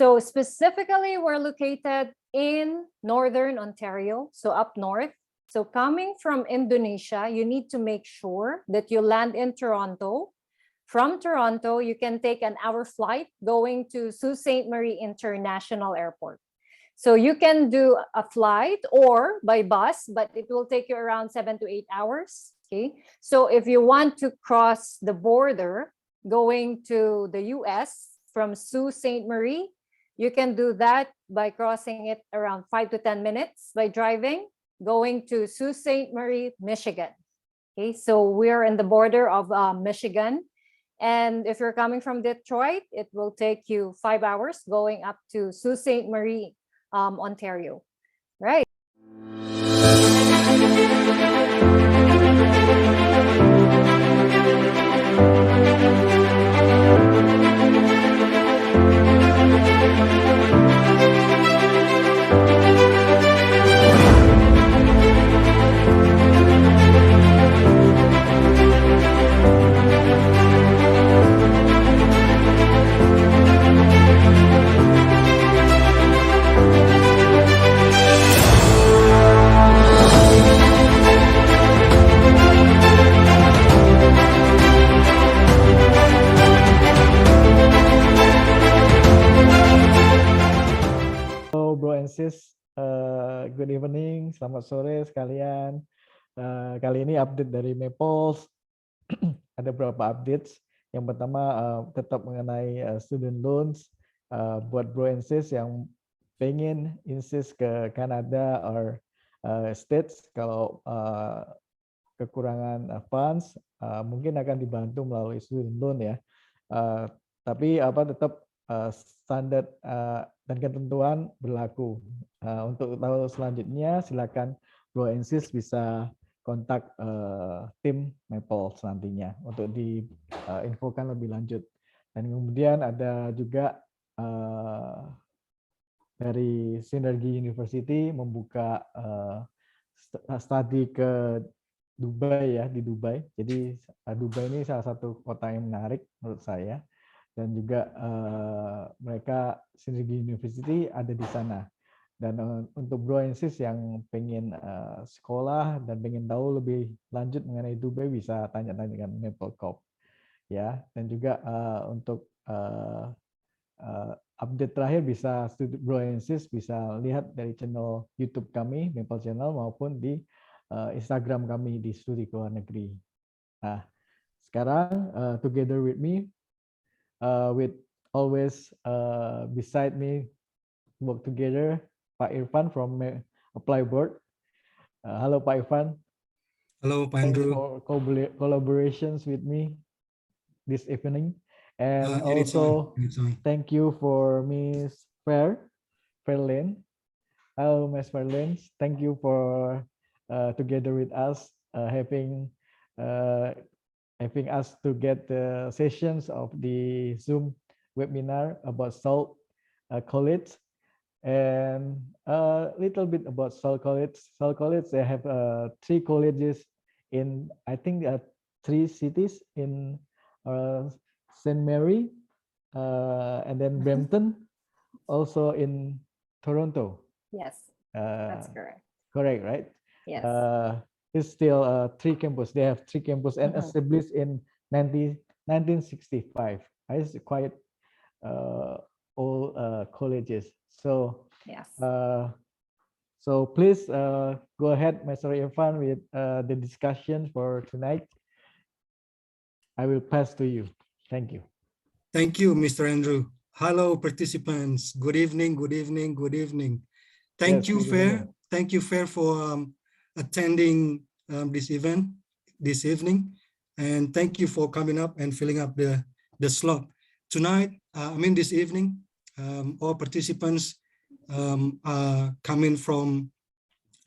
So specifically, we're located in Northern Ontario, so up north. So coming from Indonesia, you need to make sure that you land in Toronto. From Toronto, you can take an hour flight going to Sault Ste. Marie International Airport. So you can do a flight or by bus, but it will take you around 7 to 8 hours. Okay. So if you want to cross the border going to the US from Sault Ste. Marie, you can do that by crossing it around 5 to 10 minutes by driving, going to Sault Ste. Marie, Michigan. Okay. So we're in the border of Michigan. And if you're coming from Detroit, it will take you 5 hours going up to Sault Ste. Marie, Ontario, right? Sis, good evening, selamat sore sekalian. Kali ini update dari Maples. Ada beberapa updates. Yang pertama tetap mengenai student loans buat bro and sis yang pengen insist ke Canada or States kalau kekurangan funds mungkin akan dibantu melalui student loan ya. Tapi tetap standar dan ketentuan berlaku. Untuk tahu selanjutnya silakan bro and sis bisa kontak tim Maple nantinya untuk diinfokan lebih lanjut. Dan kemudian ada juga dari Sinergi University membuka studi ke Dubai ya, di Dubai. Jadi Dubai ini salah satu kota yang menarik menurut saya. Dan juga mereka Sinergi University ada di sana. Dan untuk bro and sis yang pengen sekolah dan pengen tahu lebih lanjut mengenai Dubai bisa tanya-tanya dengan Maple Corp. Ya, dan juga untuk update terakhir bisa bro and sis bisa lihat dari channel YouTube kami Maple Channel maupun di Instagram kami di Studi Luar Negeri. Nah, sekarang together with me with always beside me work together Pak Irfan from Apply Board. Halo Pak Irfan. Hello Pak Andrew. For collaborations with me this evening, and also anytime. Thank you for Miss Fairlane. Hello Miss Fairlane. Thank you for together with us having us to get the sessions of the Zoom webinar about SAULT College, and a little bit about SAULT College. SAULT College, they have 3 colleges in, I think, 3 cities in St. Mary, and then Brampton, also in Toronto. Yes, that's correct. Correct, right? Yes. It's still 3 campus. They have 3 campus and established in 1965. It's quite old colleges. So yes. So please go ahead, Mr. Irfan, with the discussion for tonight. I will pass to you. Thank you. Thank you, Mr. Andrew. Hello, participants. Good evening. Good evening. Good evening. Thank you, Fair. Thank you, Fair, for attending this event this evening, and thank you for coming up and filling up the slot tonight. This evening, all participants are coming from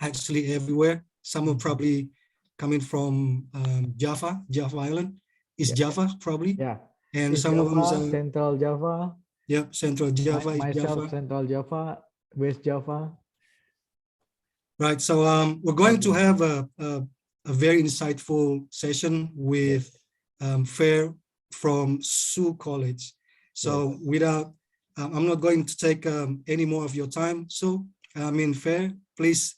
actually everywhere. Some are probably coming from Java Island. Is Java probably? Yeah. And it's some Java, of them Central Java. Yep, Central Java. Myself, Java. Central Java, West Java. Right. So we're going to have a very insightful session with Fair from SU College. So without I'm not going to take any more of your time. So, Fair, please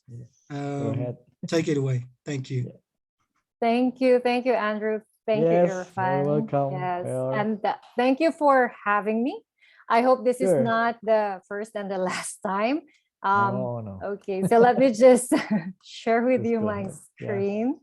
Go ahead. take it away. Thank you. Thank you, Andrew. Thank you, Yes, Irfan. you're welcome. Yes, Fair. and thank you for having me. I hope this is Sure. not the first and the last time. No. Okay, so let me just share with Just you go my ahead. Yeah. screen.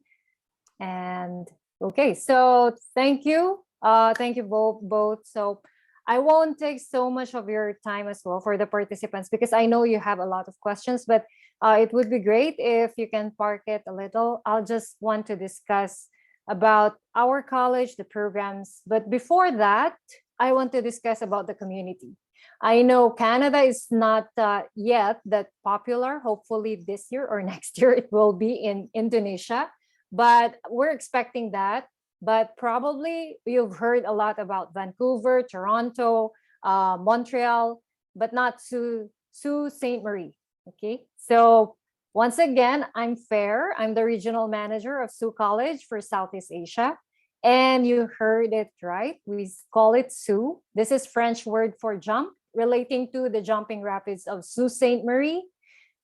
And okay, so thank you. Thank you both. So I won't take so much of your time as well for the participants because I know you have a lot of questions, but it would be great if you can park it a little. I'll just want to discuss about our college, the programs. But before that, I want to discuss about the community. I know Canada is not yet that popular. Hopefully this year or next year it will be in Indonesia, but we're expecting that. But probably you've heard a lot about Vancouver, Toronto, Montreal, but not Sault Ste. Marie. Okay, so once again, I'm Fair. I'm the regional manager of Sault College for Southeast Asia. And you heard it right. We call it Sault. This is French word for jump, relating to the jumping rapids of Sault Ste. Marie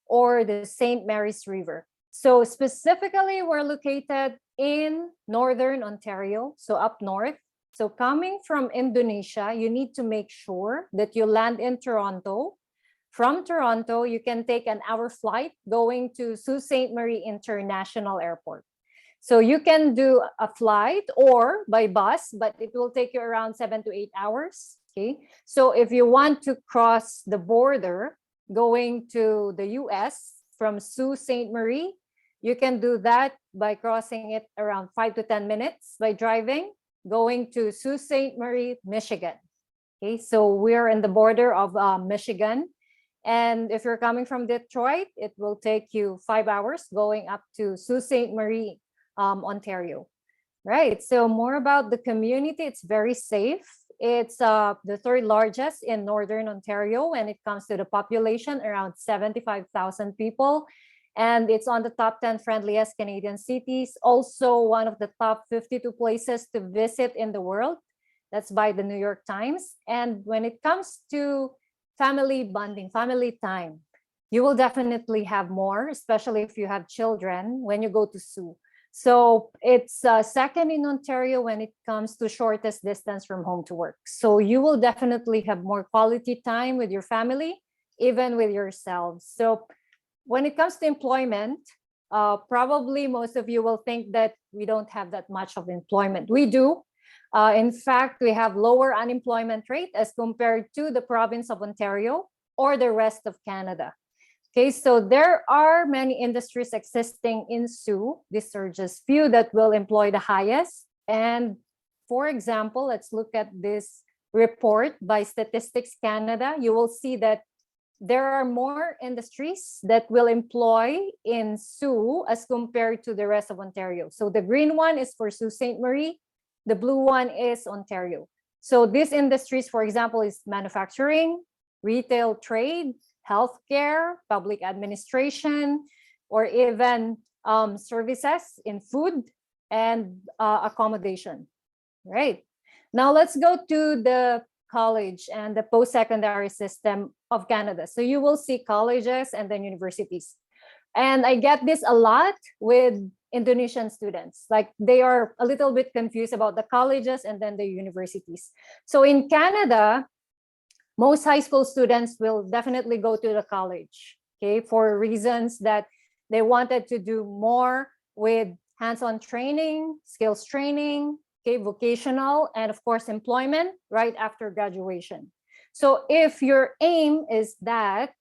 or the St. Mary's River. So specifically, we're located in Northern Ontario, so up north. So coming from Indonesia, you need to make sure that you land in Toronto. From Toronto, you can take an hour flight going to Sault Ste. Marie International Airport. So you can do a flight or by bus, but it will take you around 7 to 8 hours. Okay. So if you want to cross the border going to the US from Sault Ste. Marie, you can do that by crossing it around 5 to 10 minutes by driving, going to Sault Ste. Marie, Michigan. Okay, so we're in the border of Michigan. And if you're coming from Detroit, it will take you 5 hours going up to Sault Ste. Marie, Ontario. Right, so more about the community. It's very safe. It's the third largest in Northern Ontario when it comes to the population, around 75,000 people. And it's on the top 10 friendliest Canadian cities. Also one of the top 52 places to visit in the world. That's by the New York Times. And when it comes to family bonding, family time, you will definitely have more, especially if you have children when you go to Sault. So it's second in Ontario when it comes to shortest distance from home to work. So you will definitely have more quality time with your family, even with yourselves. So when it comes to employment, probably most of you will think that we don't have that much of employment. We do. In fact, we have lower unemployment rate as compared to the province of Ontario or the rest of Canada. Okay, so there are many industries existing in Sault. These are just few that will employ the highest. And for example, let's look at this report by Statistics Canada. You will see that there are more industries that will employ in Sault as compared to the rest of Ontario. So the green one is for Sault Ste. Marie. The blue one is Ontario. So these industries, for example, is manufacturing, retail trade, healthcare, public administration, or even services in food and accommodation. Right. Now let's go to the college and the post-secondary system of Canada. So you will see colleges and then universities. And I get this a lot with Indonesian students. Like they are a little bit confused about the colleges and then the universities. So in Canada, most high school students will definitely go to the college, okay, for reasons that they wanted to do more with hands-on training, skills training, okay, vocational, and of course, employment right after graduation. So if your aim is that,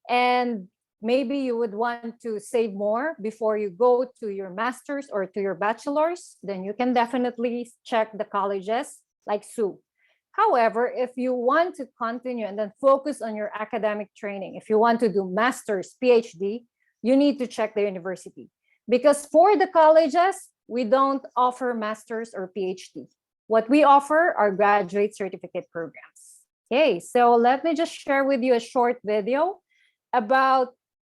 and maybe you would want to save more before you go to your master's or to your bachelor's, then you can definitely check the colleges like Sault. However, if you want to continue and then focus on your academic training, if you want to do master's, PhD, you need to check the university. Because for the colleges, we don't offer master's or PhD. What we offer are graduate certificate programs. Okay, so let me just share with you a short video about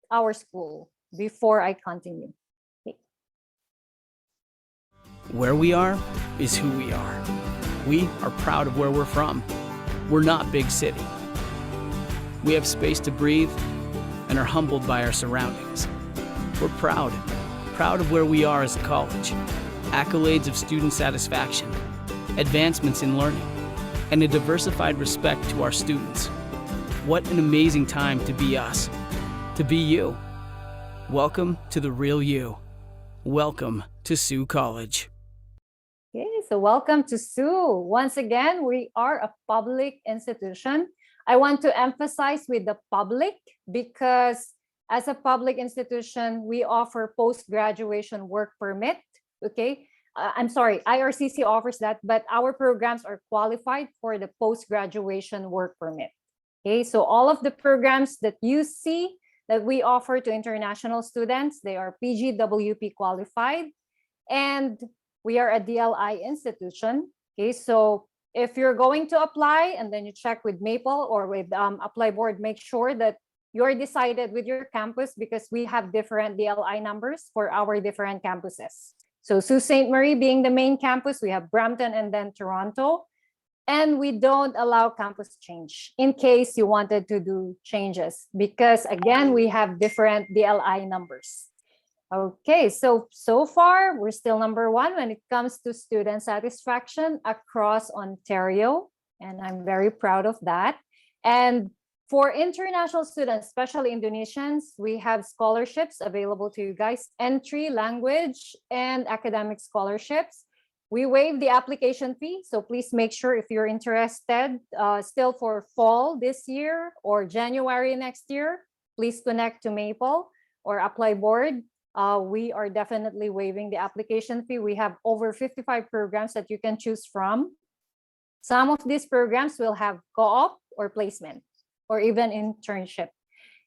our school before I continue. Okay. Where we are is who we are. We are proud of where we're from. We're not big city. We have space to breathe and are humbled by our surroundings. We're proud of where we are as a college. Accolades of student satisfaction, advancements in learning, and a diversified respect to our students. What an amazing time to be us, to be you. Welcome to the real you. Welcome to Sioux College. Okay, so welcome to Sioux. Once again, we are a public institution. I want to emphasize with the public because as a public institution, we offer post-graduation work permit, okay? I'm sorry, IRCC offers that, but our programs are qualified for the post-graduation work permit. Okay, so all of the programs that you see that we offer to international students, they are PGWP qualified, and we are a DLI institution. Okay, so if you're going to apply and then you check with Maple or with Apply Board, make sure that you're decided with your campus because we have different DLI numbers for our different campuses. So Sault Ste. Marie being the main campus, we have Brampton and then Toronto. And we don't allow campus change in case you wanted to do changes because again, we have different DLI numbers. Okay, so far we're still number one when it comes to student satisfaction across Ontario. And I'm very proud of that. And for international students, especially Indonesians, we have scholarships available to you guys, entry, language, and academic scholarships. We waive the application fee, so please make sure if you're interested still for fall this year or January next year, please connect to Maple or Apply Board. We are definitely waiving the application fee. We have over 55 programs that you can choose from. Some of these programs will have co-op or placement or even internship.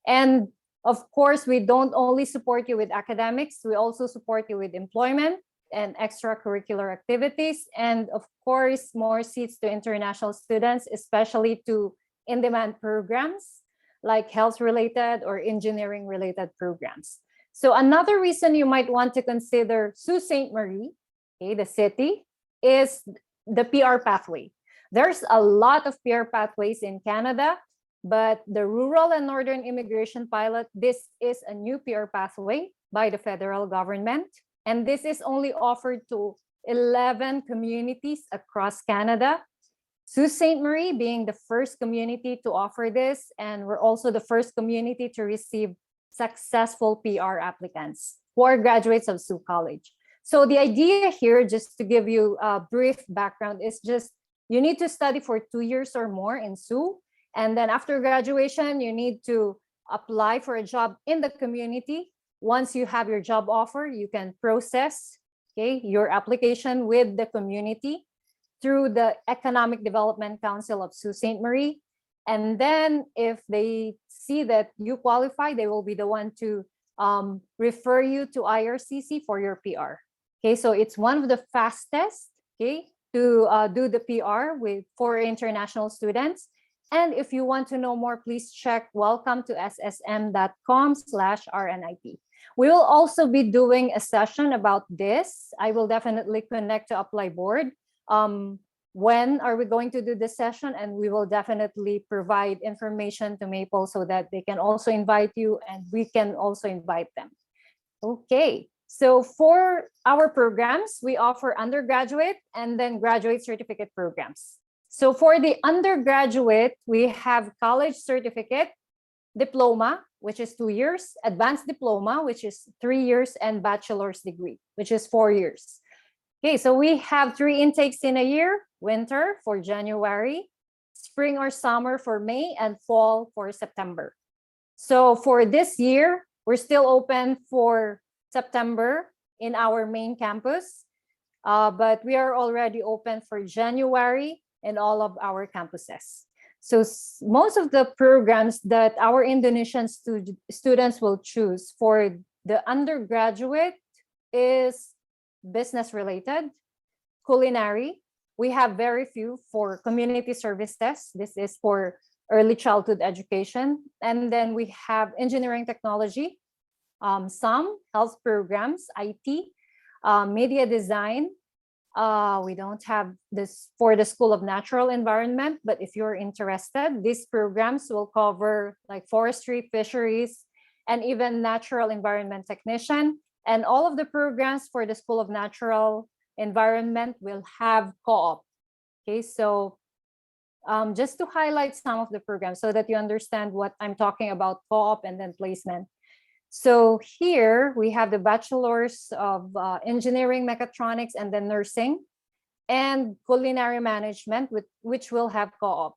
And of course, we don't only support you with academics, we also support you with employment and extracurricular activities. And of course, more seats to international students, especially to in-demand programs like health-related or engineering-related programs. So another reason you might want to consider Sault Ste. Marie, okay, the city, is the PR pathway. There's a lot of PR pathways in Canada, but the Rural and Northern Immigration Pilot, this is a new PR pathway by the federal government. And this is only offered to 11 communities across Canada. Sault Ste. Marie being the first community to offer this, and we're also the first community to receive successful PR applicants who are graduates of Sioux College. So the idea here, just to give you a brief background, is just you need to study for 2 years or more in Sioux. And then after graduation, you need to apply for a job in the community. Once you have your job offer, you can process your application with the community through the Economic Development Council of Sault Ste. Marie. And then if they see that you qualify, they will be the one to refer you to IRCC for your PR. Okay, so it's one of the fastest to do the PR for international students. And if you want to know more, please check welcome to ssm.com/RNIP. We will also be doing a session about this. I will definitely connect to Apply Board. When are we going to do this session? And we will definitely provide information to Maple so that they can also invite you and we can also invite them. Okay, so for our programs, we offer undergraduate and then graduate certificate programs. So for the undergraduate, we have college certificate, diploma, which is 2 years, advanced diploma, which is 3 years, and bachelor's degree, which is 4 years. Okay, so we have 3 intakes in a year: winter for January, spring or summer for May, and fall for September. So for this year, we're still open for September in our main campus, but we are already open for January in all of our campuses. So most of the programs that our Indonesian students will choose for the undergraduate is business related, culinary. We have very few for community services. This is for early childhood education. And then we have engineering technology, some health programs, IT, media design, We don't have this for the School of Natural Environment, but if you're interested, these programs will cover like forestry, fisheries, and even natural environment technician. And all of the programs for the School of Natural Environment will have co-op. Okay, so just to highlight some of the programs so that you understand what I'm talking about, co-op and then placement. So here we have the Bachelor's of Engineering, Mechatronics, and then Nursing, and Culinary Management, which will have co-op.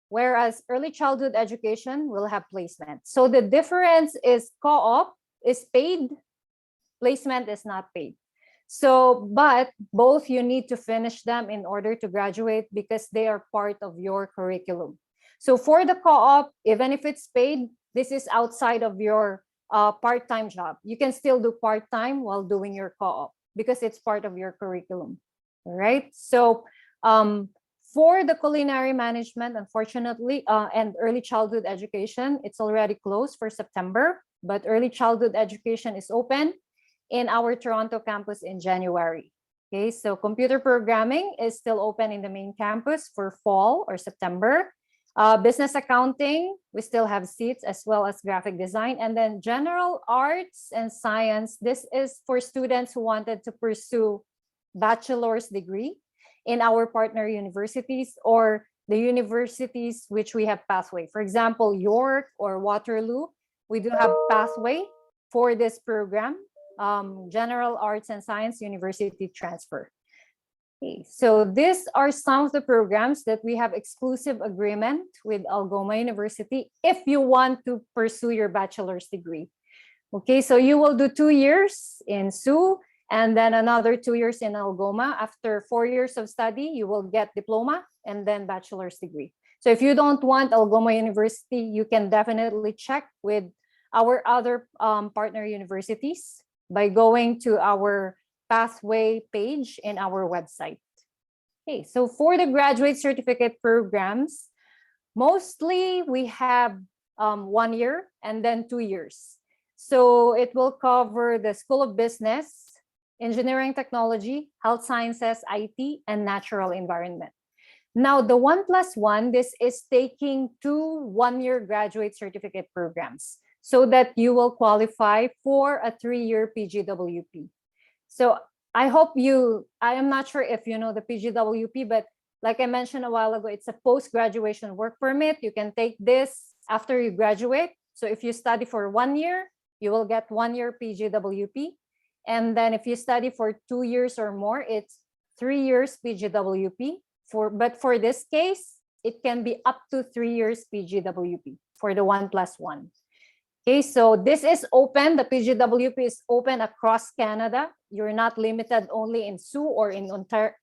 Whereas Early Childhood Education will have placement. So the difference is co-op is paid, placement is not paid. So, but both you need to finish them in order to graduate because they are part of your curriculum. So for the co-op, even if it's paid, this is outside of your part-time job. You can still do part-time while doing your co-op because it's part of your curriculum, right? So for the Culinary Management, unfortunately, and Early Childhood Education, it's already closed for September, but Early Childhood Education is open in our Toronto campus in January. Okay, so computer programming is still open in the main campus for fall or September. Business accounting, we still have seats, as well as graphic design. And then general arts and science, this is for students who wanted to pursue bachelor's degree in our partner universities or the universities which we have pathway. For example, York or Waterloo, we do have pathway for this program, General Arts and Science University Transfer. Okay, so these are some of the programs that we have exclusive agreement with Algoma University if you want to pursue your bachelor's degree. Okay, so you will do 2 years in SU and then another 2 years in Algoma. After 4 years of study, you will get diploma and then bachelor's degree. So if you don't want Algoma University, you can definitely check with our other partner universities by going to our pathway page in our website. Okay, so for the graduate certificate programs, mostly we have 1 year and then 2 years. So it will cover the School of Business, Engineering Technology, Health Sciences, IT, and Natural Environment. Now, the 1+1, this is taking 2 one-year graduate certificate programs so that you will qualify for a 3-year PGWP. So I hope I am not sure if you know the PGWP, but like I mentioned a while ago, it's a post-graduation work permit. You can take this after you graduate. So if you study for 1 year, you will get 1 year PGWP. And then if you study for 2 years or more, it's 3 years PGWP. But for this case, it can be up to 3 years PGWP for the 1+1. Okay, so this is open. The PGWP is open across Canada. You're not limited only in SU or in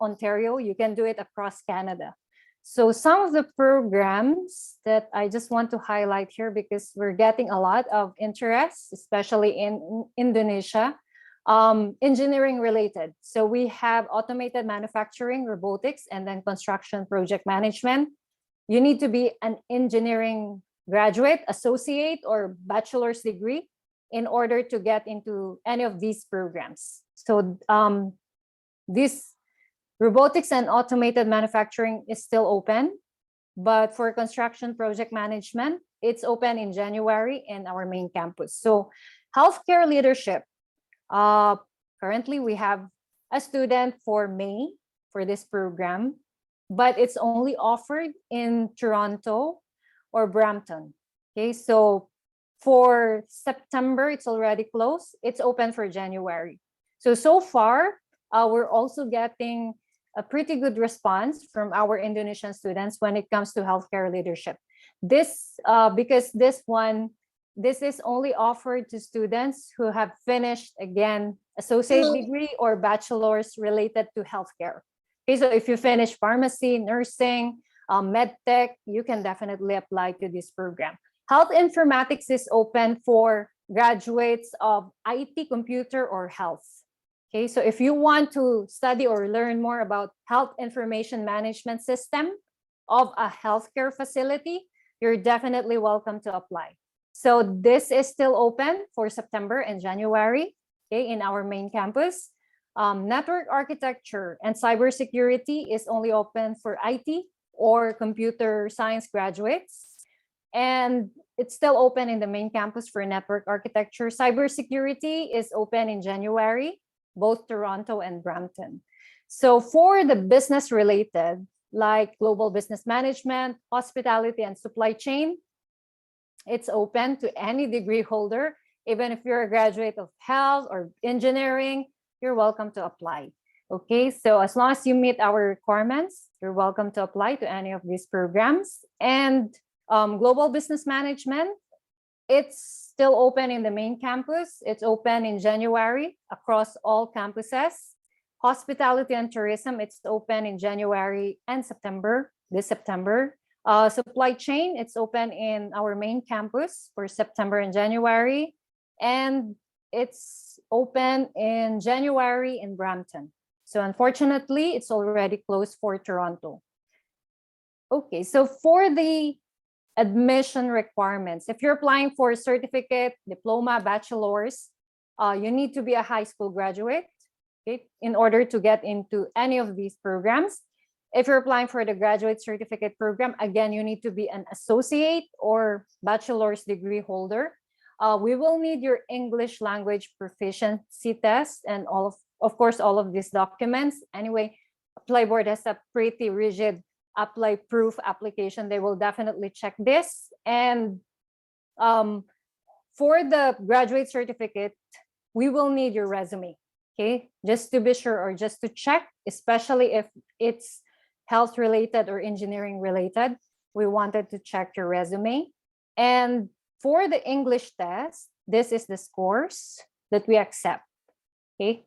Ontario. You can do it across Canada. So some of the programs that I just want to highlight here because we're getting a lot of interest, especially in Indonesia, engineering related. So we have automated manufacturing, robotics, and then construction project management. You need to be an engineering graduate, associate, or bachelor's degree in order to get into any of these programs. So this robotics and automated manufacturing is still open, but for construction project management, it's open in January in our main campus. So healthcare leadership, currently we have a student for May for this program, but it's only offered in Toronto or Brampton. Okay, so for September, it's already closed. It's open for January. So far, we're also getting a pretty good response from our Indonesian students when it comes to healthcare leadership. This, because this is only offered to students who have finished, again, associate degree or bachelor's related to healthcare. Okay, so if you finish pharmacy, nursing, medtech, you can definitely apply to this program. Health informatics is open for graduates of IT, computer, or health. Okay, so if you want to study or learn more about health information management system of a healthcare facility, you're definitely welcome to apply. So this is still open for September and January, okay, in our main campus. Network architecture and cybersecurity is only open for IT or computer science graduates. And it's still open in the main campus for network architecture. Cybersecurity is open in January, both Toronto and Brampton. So for the business related, like global business management, hospitality, and supply chain, it's open to any degree holder. Even if you're a graduate of health or engineering, you're welcome to apply. Okay, so as long as you meet our requirements, you're welcome to apply to any of these programs. And global business management, it's still open in the main campus. It's open in January across all campuses. Hospitality and tourism, it's open in January and September, this September. Supply chain, it's open in our main campus for September and January. And it's open in January in Brampton. So unfortunately, it's already closed for Toronto. Okay, so for the admission requirements, if you're applying for a certificate, diploma, bachelor's, you need to be a high school graduate, okay, in order to get into any of these programs. If you're applying for the graduate certificate program, again, you need to be an associate or bachelor's degree holder. We will need your English language proficiency test and of course, all of these documents. Anyway, Apply Board has a pretty rigid apply proof application. They will definitely check this. And for the graduate certificate, we will need your resume, okay? Just to be sure or just to check, especially if it's health related or engineering related, we wanted to check your resume. And for the English test, this is the scores that we accept, okay?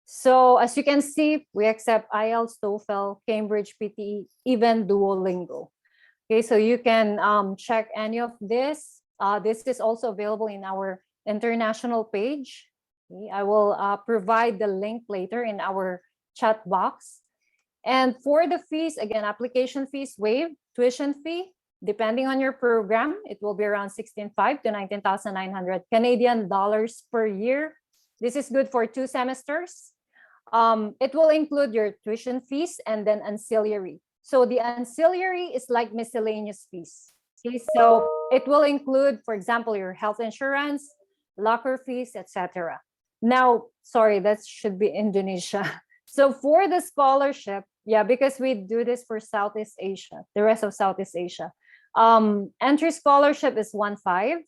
So as you can see, we accept IELTS, TOEFL, Cambridge, PTE, even Duolingo. Okay, so you can check any of this. This is also available in our international page. Okay, I will provide the link later in our chat box. And for the fees, again, application fees waived, tuition fee, depending on your program, it will be around 16,500 to 19,900 Canadian dollars per year. This is good for 2 semesters. It will include your tuition fees and then ancillary. So the ancillary is like miscellaneous fees. Okay, so it will include, for example, your health insurance, locker fees, etc. Now, sorry, that should be Indonesia. So for the scholarship, yeah, because we do this for Southeast Asia, the rest of Southeast Asia. Entry scholarship is 1.5.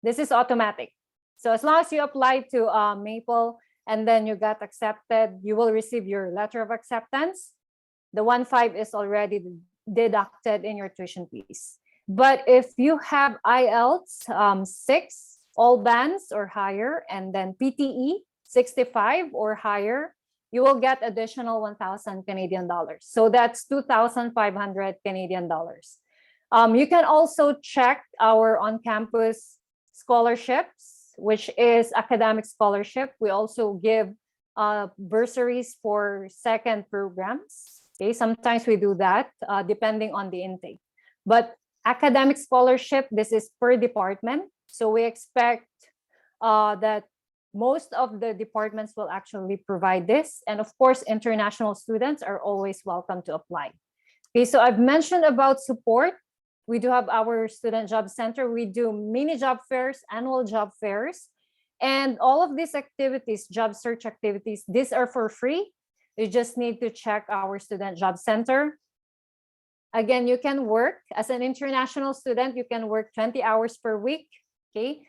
This is automatic. So as long as you apply to Maple and then you got accepted, you will receive your letter of acceptance. The 1.5 is already deducted in your tuition fees. But if you have IELTS 6, all bands or higher, and then PTE 65 or higher, you will get additional 1,000 Canadian dollars. So that's 2,500 Canadian dollars. You can also check our on-campus scholarships, which is academic scholarship. We also give bursaries for second programs. Okay, sometimes we do that depending on the intake. But academic scholarship, this is per department. So we expect that most of the departments will actually provide this. And of course, international students are always welcome to apply. Okay, so I've mentioned about support. We do have our student job center. We do mini job fairs, annual job fairs, and all of these activities, job search activities, these are for free. You just need to check our student job center. Again, you can work as an international student, you can work 20 hours per week, okay,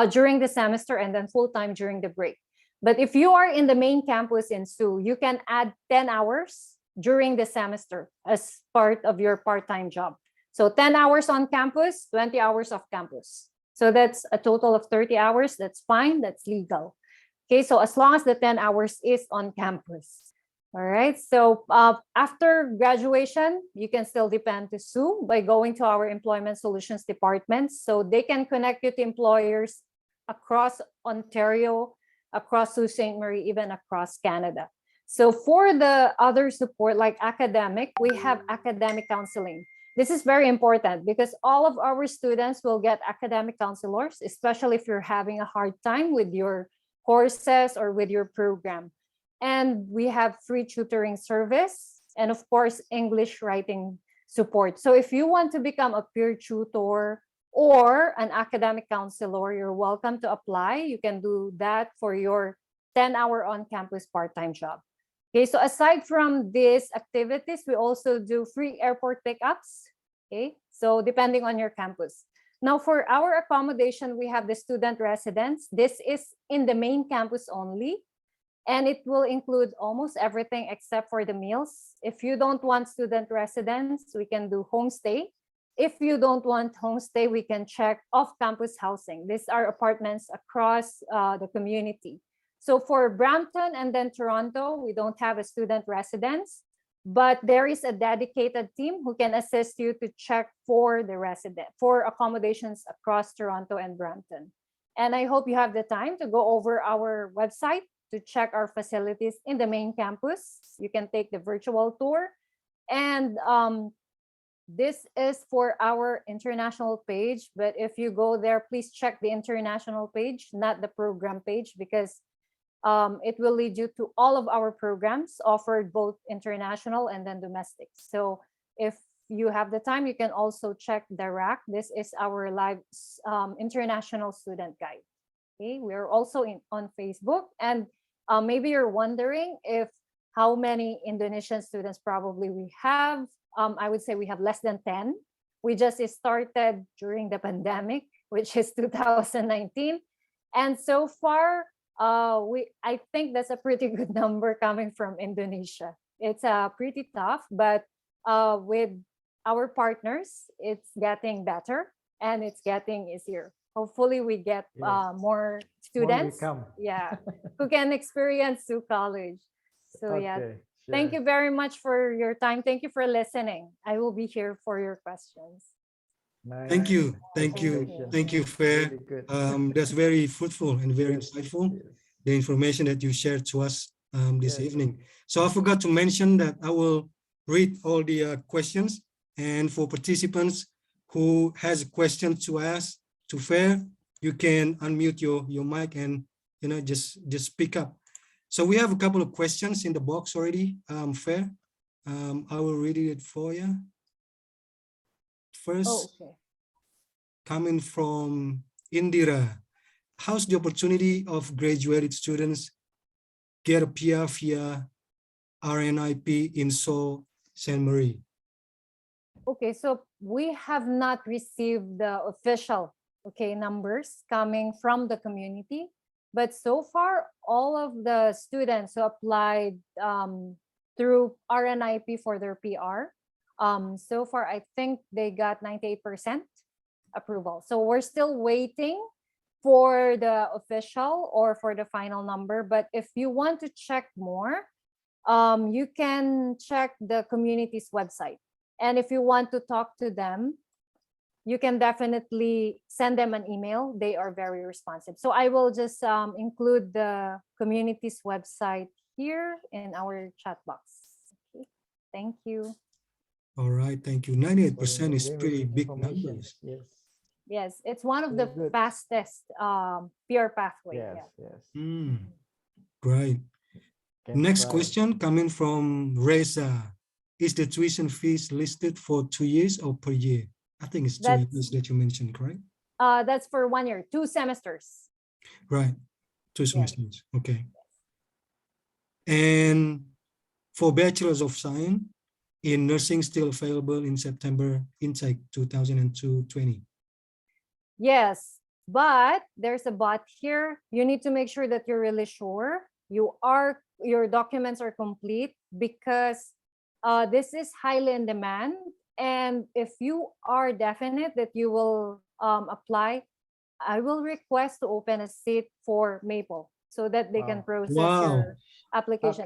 during the semester and then full-time during the break. But if you are in the main campus in SU, you can add 10 hours during the semester as part of your part-time job. So 10 hours on campus, 20 hours off campus. So that's a total of 30 hours. That's fine. That's legal. Okay, so as long as the 10 hours is on campus. All right, so after graduation, you can still depend to SU by going to our Employment Solutions Department. So they can connect you to employers across Ontario, across Sault Ste. Marie, even across Canada. So for the other support like academic, we have academic counseling. This is very important because all of our students will get academic counselors, especially if you're having a hard time with your courses or with your program. And we have free tutoring service, and of course, English writing support. So if you want to become a peer tutor or an academic counselor, you're welcome to apply. You can do that for your 10-hour on-campus part-time job. Okay, so aside from these activities, we also do free airport pickups. Okay, so depending on your campus. Now for our accommodation, we have the student residence. This is in the main campus only, and it will include almost everything except for the meals. If you don't want student residence, we can do homestay. If you don't want homestay, we can check off-campus housing. These are apartments across the community. So for Brampton and then Toronto, we don't have a student residence, but there is a dedicated team who can assist you to check for for accommodations across Toronto and Brampton. And I hope you have the time to go over our website to check our facilities in the main campus. You can take the virtual tour. And this is for our international page, but if you go there, please check the international page, not the program page, because it will lead you to all of our programs offered both international and then domestic. So if you have the time, you can also check the rack. This is our live international student guide. Okay, we're also on Facebook, and maybe you're wondering how many Indonesian students probably we have. I would say we have less than 10. We just started during the pandemic, which is 2019. And so far, I think that's a pretty good number coming from Indonesia. It's pretty tough, but with our partners, it's getting better and it's getting easier. Hopefully we get more students, who can experience to college. So thank you very much for your time. Thank you for listening. I will be here for your questions. Nice. Thank you. Thank you, Fair. Really That's very fruitful and very insightful, the information that you shared to us this evening. So I forgot to mention that I will read all the questions, and for participants who has a question to ask to Fair, you can unmute your mic and just speak up. So we have a couple of questions in the box already, Fair. I will read it for you. First, coming from Indira. How's the opportunity of graduated students get a PR via RNIP in Seoul, Saint Marie? Okay, so we have not received the official numbers coming from the community, but so far all of the students who applied through RNIP for their PR, so far I think they got 98% approval. So we're still waiting for the official or for the final number, but if you want to check more, you can check the community's website. And if you want to talk to them, you can definitely send them an email. They are very responsive. So I will just include the community's website here in our chat box. Okay. Thank you. All right, thank you. 98% is pretty big numbers. Yes, it's one of the fastest PR pathway. Great. Next question coming from Reza. Is the tuition fees listed for 2 years or per year? I think it's 2 years that you mentioned, correct? That's for 1 year, 2 semesters. Right, 2 semesters, okay. And for Bachelors of Science in Nursing, still available in September intake 2020. Yes, but there's a but here. You need to make sure that you're really sure your documents are complete, because this is highly in demand. And if you are definite that you will apply, I will request to open a seat for Maple so that they can process your application.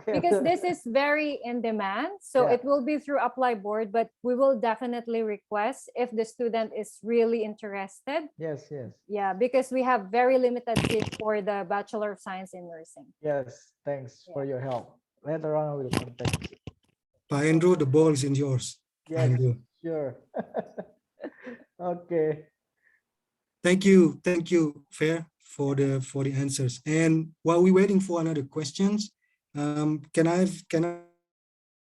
Because this is very in demand. So it will be through Apply Board, but we will definitely request if the student is really interested. Yeah, because we have very limited seats for the Bachelor of Science in Nursing. Thanks for your help. Later on, I will contact you. Pak Andrew, the ball is in yours. Andrew. Sure. Okay. Thank you, Fair, for the answers. And while we're waiting for another questions, Can I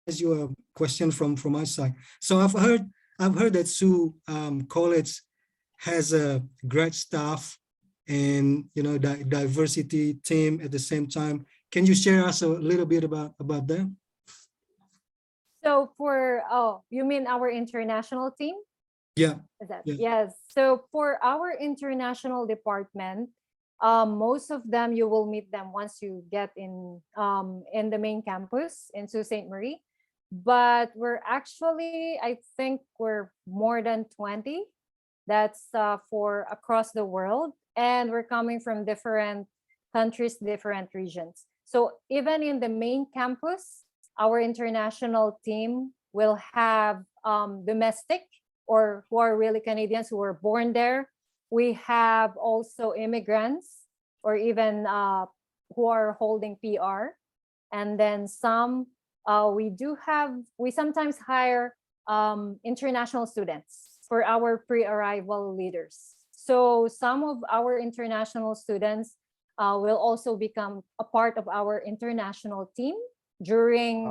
ask you a question from my side? So I've heard that SU College has a great staff and diversity team at the same time. Can you share us a little bit about that? So you mean our international team? Yeah. Is that, Yeah. yes. So for our international department, most of them you will meet them once you get in the main campus in Sault Ste. Marie. But we're actually, I think we're more than 20. That's for across the world, and we're coming from different countries, different regions. So even in the main campus, our international team will have domestic or who are really Canadians who were born there. We have also immigrants or even who are holding PR. And then some, we sometimes hire international students for our pre-arrival leaders. So some of our international students will also become a part of our international team during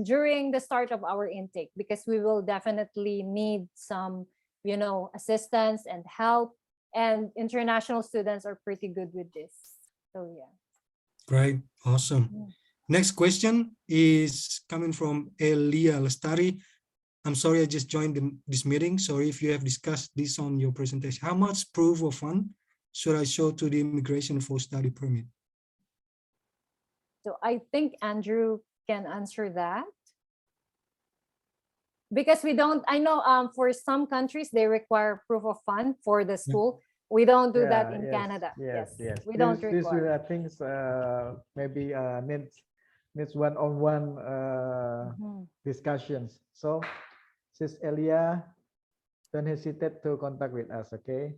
during the start of our intake, because we will definitely need some assistance and help, and international students are pretty good with this. So yeah. Great. Awesome. Next question is coming from Elia Lestari. I'm sorry, I just joined this meeting. Sorry if you have discussed this on your presentation. How much proof of fund should I show to the immigration for study permit? So I think Andrew can answer that. Because we don't, I know for some countries, they require proof of fund for the school. We don't do that in Canada. Yes. We don't This will, require. I think, maybe needs one-on-one discussions. So, Sis Elia, don't hesitate to contact with us, okay?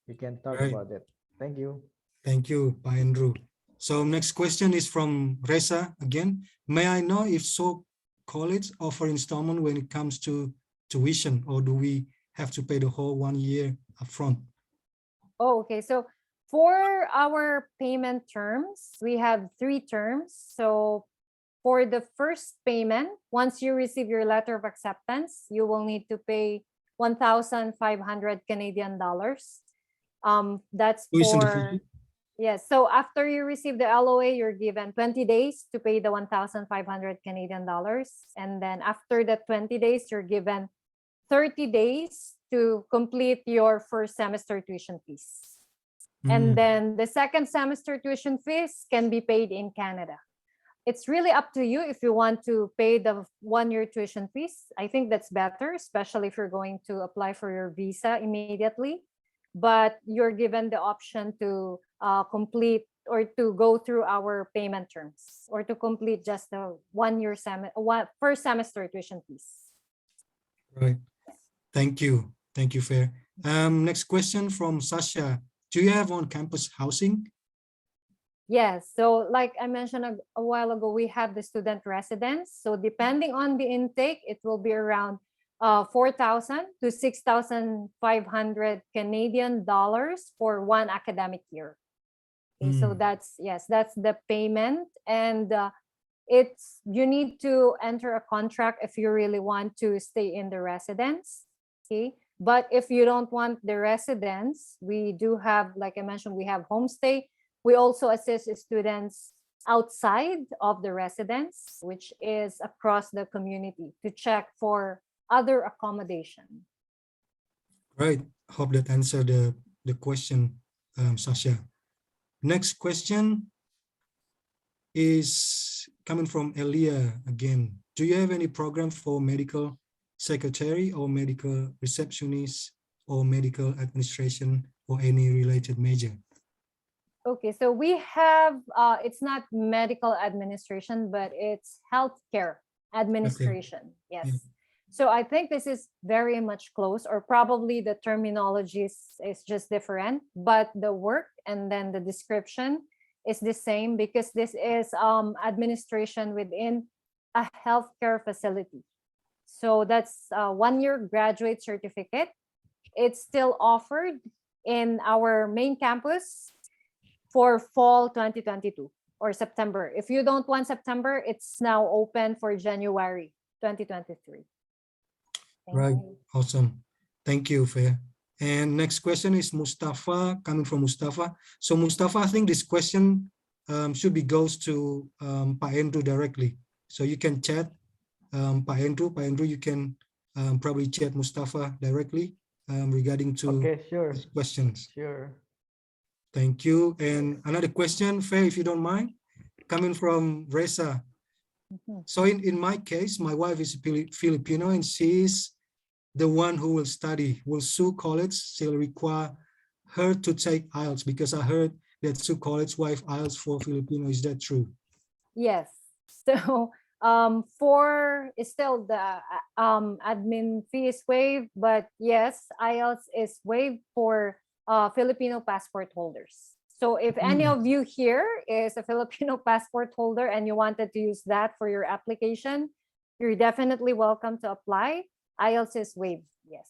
We can talk about it. Thank you. Thank you, Pa Andrew. So next question is from Reza again. May I know if SAULT College offer installment when it comes to tuition, or do we have to pay the whole 1 year upfront? Oh, okay. So for our payment terms, we have 3 terms. So for the first payment, once you receive your letter of acceptance, you will need to pay 1,500 Canadian dollars. That's for, yes. So after you receive the LOA, you're given 20 days to pay the 1,500 Canadian dollars. And then after the 20 days, you're given 30 days to complete your first semester tuition fees. And then the second semester tuition fees can be paid in Canada. It's really up to you if you want to pay the 1-year tuition fees. I think that's better, especially if you're going to apply for your visa immediately. But you're given the option to complete or to go through our payment terms, or to complete just the 1-year first semester tuition fees. Right. Thank you. Thank you, Fair. Next question from Sasha. Do you have on-campus housing? Yes. So like I mentioned a while ago, we have the student residence. So depending on the intake, it will be around 4,000 to 6,500 Canadian dollars for 1 academic year. Okay, so that's the payment, and you need to enter a contract if you really want to stay in the residence. Okay, but if you don't want the residence, we do have, like I mentioned, we have homestay. We also assist students outside of the residence, which is across the community, to check for other accommodation. Right. Hope that answered the question, Sasha. Next question is coming from Elia again. Do you have any program for medical secretary or medical receptionist or medical administration or any related major? Okay, so we have, it's not medical administration, but it's healthcare administration. Yes. Yeah. So I think this is very much close, or probably the terminology is just different, but the work and then the description is the same, because this is administration within a healthcare facility. So that's a 1-year graduate certificate. It's still offered in our main campus for fall 2022. or September. If you don't want September, it's now open for January 2023. Thank Right. you. Awesome. Thank you, Fair. And next question is Mustafa, coming from Mustafa. So Mustafa, I think this question should be goes to Pak Andrew directly. So you can chat Pak Andrew. Pak Andrew, you can probably chat Mustafa directly regarding to Okay, sure, his questions. sure. Thank you. And another question, Fair, if you don't mind, coming from Reza. Mhm. So in my case, my wife is Filipino and she's the one who will study. Will SU College still require her to take IELTS? Because I heard that SU College wife IELTS for Filipino. Is that true? Yes. So for still the admin fee is waived, but yes, IELTS is waived for Filipino passport holders. So if any Mm. of you here is a Filipino passport holder and you wanted to use that for your application, you're definitely welcome to apply. IELTS is waived. Yes.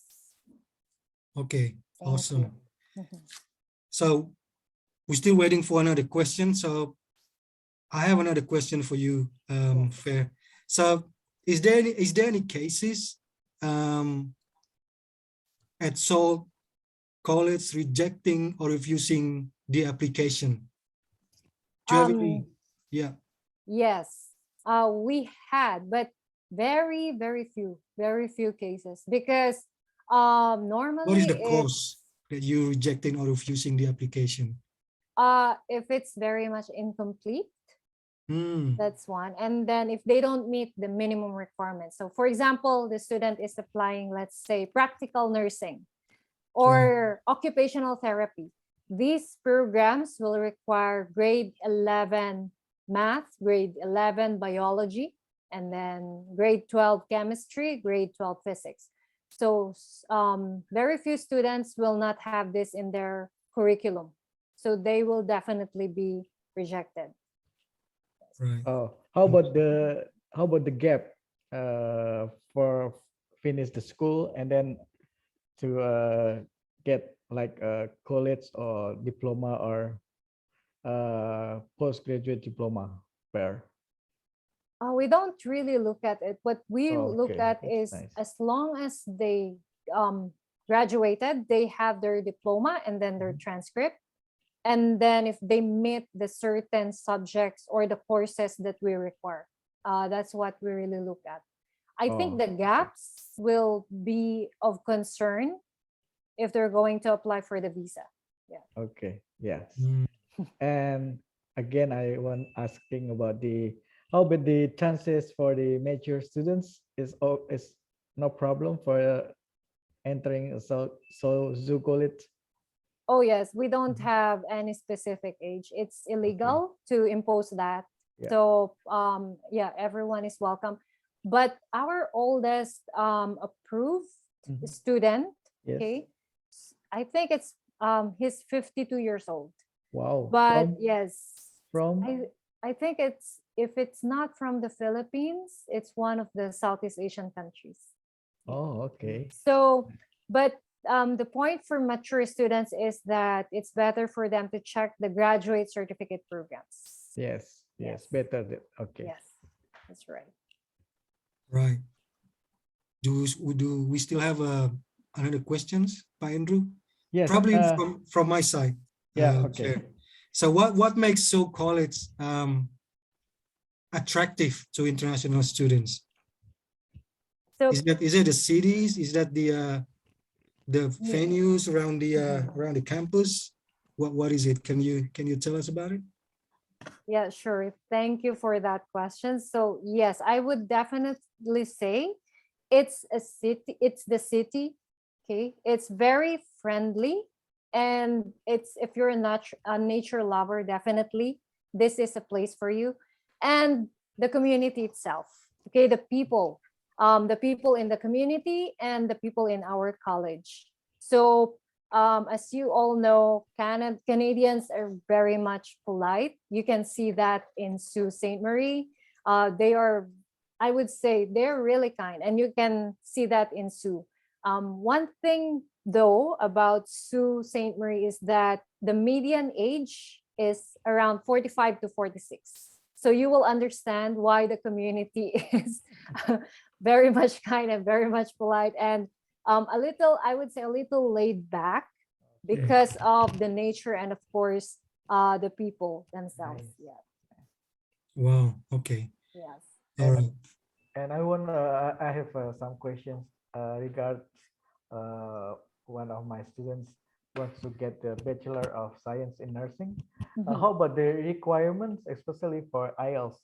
Okay, Thank awesome. you. Mhm. So we're still waiting for another question. So I have another question for you, Yes. Fair. So is there any cases at SAULT College rejecting or refusing the application? Do you have any? Yeah. Yes, we had, but very, very few cases because What normally is the it's cause that you rejecting or refusing the application? if it's very much incomplete, Hmm. that's one. And then if they don't meet the minimum requirements. So for example, the student is applying, let's say, practical nursing or occupational therapy. These programs will require grade 11 math, grade 11 biology, and then grade 12 chemistry, grade 12 physics. So very few students will not have this in their curriculum. So they will definitely be rejected. Right. Oh, how about the gap for finish the school and then to get like a college or diploma or postgraduate diploma pair? We don't really look at it. What we Oh, look okay, at that's is nice. as long as they graduated, they have their diploma and then their transcript. And then if they meet the certain subjects or the courses that we require, that's what we really look at. I think Oh, the gaps will be of concern if they're going to apply for the visa. okay, yes. Mm. And again, I want asking about how about the chances for the major students is no problem for entering zoo college. Oh yes, we don't have any specific age. It's illegal to impose that. Yeah. So yeah, everyone is welcome. But our oldest approved Mhm. student, Yes. okay, I think it's he's 52 years old. Wow. But yes, from I think it's if it's not from the Philippines, it's one of the Southeast Asian countries. oh, okay. So, but the point for mature students is that it's better for them to check the graduate certificate programs. Yes. Yes. Better. Okay. Yes, that's right. Right. Do we still have another questions by Andrew? Yes. Probably from my side. Yeah. Okay. Chair. So what makes SAULT College attractive to international students? So Is it the cities? Is that the venues around the campus? What is it? Can you tell us about it? yeah, sure. Thank you for that question. So yes, I would definitely say it's a city. It's the city. Okay, it's very friendly, and it's if you're a nature lover, definitely this is a place for you. And the community itself. Okay, the people in the community and the people in our college. So as you all know, Canadians are very much polite. You can see that in Sault Ste. Marie. They are, I would say, they're really kind, and you can see that in Sault. One thing, though, about Sault Ste. Marie is that the median age is around 45 to 46. So you will understand why the community is very much kind and very much polite and a little, I would say, a little laid back because of the nature and of course the people themselves. Nice. Yeah. Wow. Okay. Yes. All right. And I have some questions regard one of my students wants to get the Bachelor of Science in Nursing. Mhm. How about the requirements, especially for IELTS?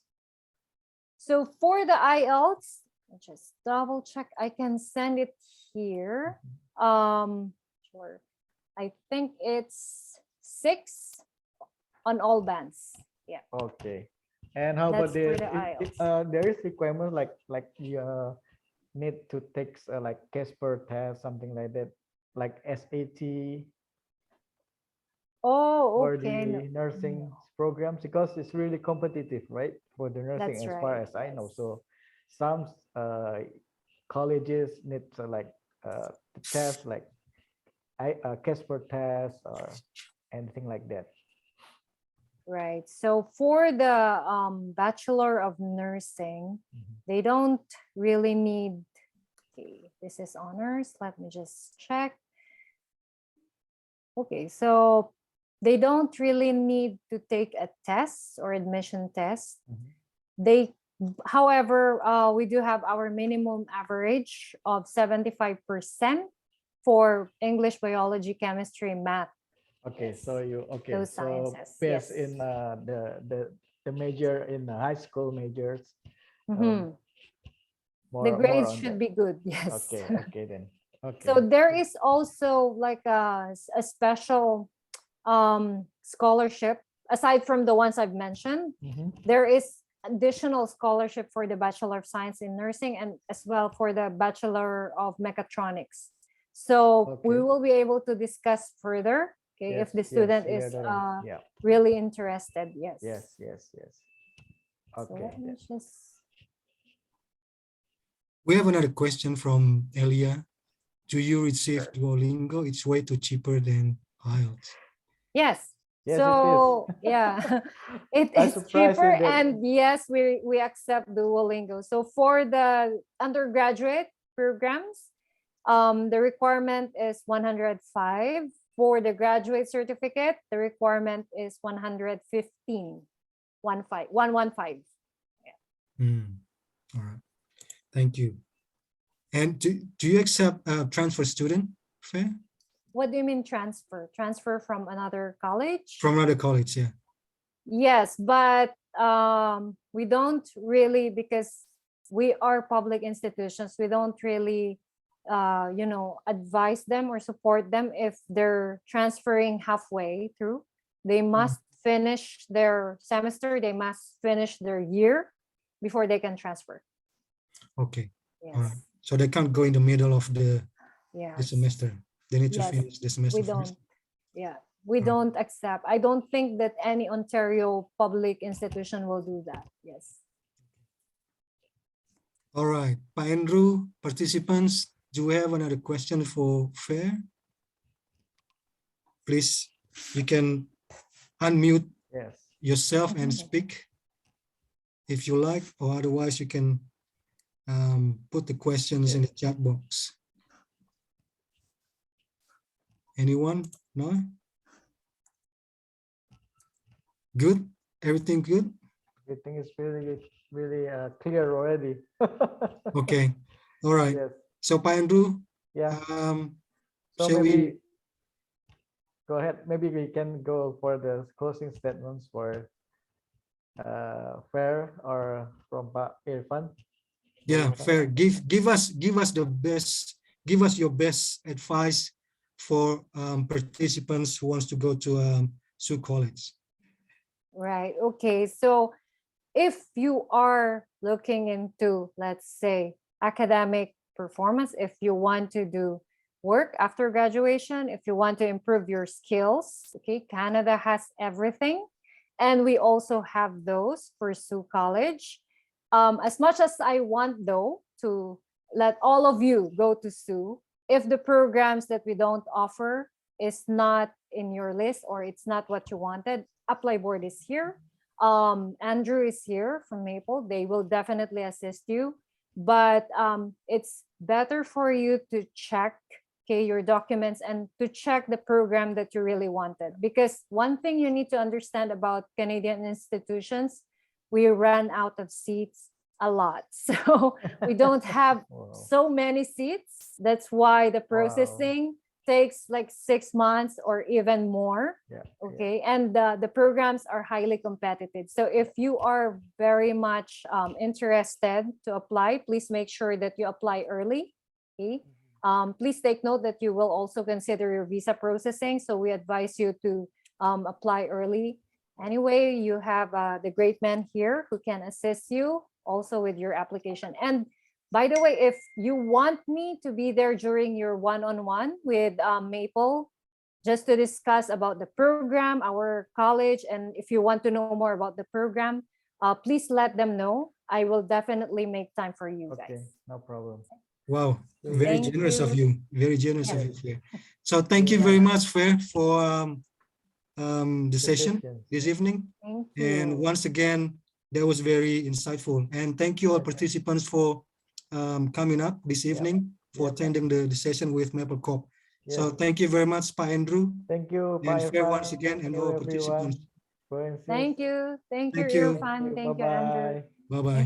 So for the IELTS, just double check. I can send it here. Sure. I think it's 6 on all bands. Yeah. Okay. And how about That's for the the IELTS. there is requirement like you need to take like Casper test, something like that, like SAT Oh, for okay. the nursing programs, because it's really competitive, right? For the nursing, That's as far right, as I know. yes. So some colleges need to like to test like Casper test or anything like that. Right. So for the Bachelor of Nursing, they don't really need, okay, this is honors. Let me just check. Okay, so they don't really need to take a test or admission test. They, however, we do have our minimum average of 75% for English, biology, chemistry, math. Okay, Yes. so you okay, Those so sciences, based yes. in the major in the high school majors, Mhm. more The grades on should that. be good, yes. Okay, okay then. Okay. So there is also like a special scholarship aside from the ones I've mentioned. Mhm. There is additional scholarship for the Bachelor of Science in Nursing and as well for the Bachelor of Mechatronics. So we Okay. will be able to discuss further, okay, if the student is later on. Yeah. really interested. Yes. Yes. So Okay. let me just. We have another question from Elia. Do you receive Duolingo? It's way too cheaper than IELTS. Yes. Yes, So it is. yeah, it I'm is surprised cheaper, with that. and yes, we accept Duolingo. So for the undergraduate programs, the requirement is 105. For the graduate certificate, the requirement is 115. 115. All right. Thank you. And do you accept transfer student fair? What do you mean transfer? Transfer from another college? From another college, yeah. Yes, but we don't really, because we are public institutions, we don't really advise them or support them if they're transferring halfway through. They must finish their semester, they must finish their year before they can transfer. Okay. Yes. All right. So they can't go in the middle of the Yes. semester. They need to Yes. finish the semester We don't. first. Yeah. We Right. don't accept. I don't think that any Ontario public institution will do that. Yes. All right. Pa Andrew, participants, do we have another question for Fair? Please, you can unmute Yes. yourself and speak if you like, or otherwise you can put the questions in the chat box. Anyone? No? Good? Everything good? Everything is really clear already. Okay. All right. Yes. So, Pa Andrew, Yeah. So shall maybe we? go ahead. Maybe we can go for the closing statements for Fair or from Pa Irfan. Yeah, Fair. Give us the best. Give us your best advice for participants who wants to go to SAULT College. Right. Okay. So if you are looking into, let's say, academic performance, if you want to do work after graduation, if you want to improve your skills, okay, Canada has everything. And we also have those for SAULT College. As much as I want, though, to let all of you go to SAULT, if the programs that we don't offer is not in your list or it's not what you wanted, Apply Board is here. Andrew is here from Maple. They will definitely assist you. But it's better for you to check your documents and to check the program that you really wanted. Because one thing you need to understand about Canadian institutions, we ran out of seats a lot. So we don't have Wow. so many seats. That's why the processing takes like 6 months or even more. Yeah. Okay. And the programs are highly competitive. So if you are very much interested to apply, please make sure that you apply early. Okay. Please take note that you will also consider your visa processing. So we advise you to apply early. Anyway, you have the great man here who can assist you also with your application. And by the way, if you want me to be there during your one-on-one with Maple, just to discuss about the program, our college, and if you want to know more about the program, please let them know. I will definitely make time for you Okay, guys. no problem. Wow, very Thank generous of you. you. Very generous of Yeah. you, Fair. So thank you Yeah. very much, Fair, for the session Suggestions. this evening. Thank And you. once again, that was very insightful. And thank you all participants for coming up this evening, for Yep. attending the session with Maple Corp. So Yes. thank you very much, Pa Andrew. Thank you, And Pak Fair Irfan. once again, and Thank you, all everyone. participants. Francis. Thank you. Thank you, Thank you. Irfan. Thank you, Bye-bye. Andrew. Bye-bye. Thank you.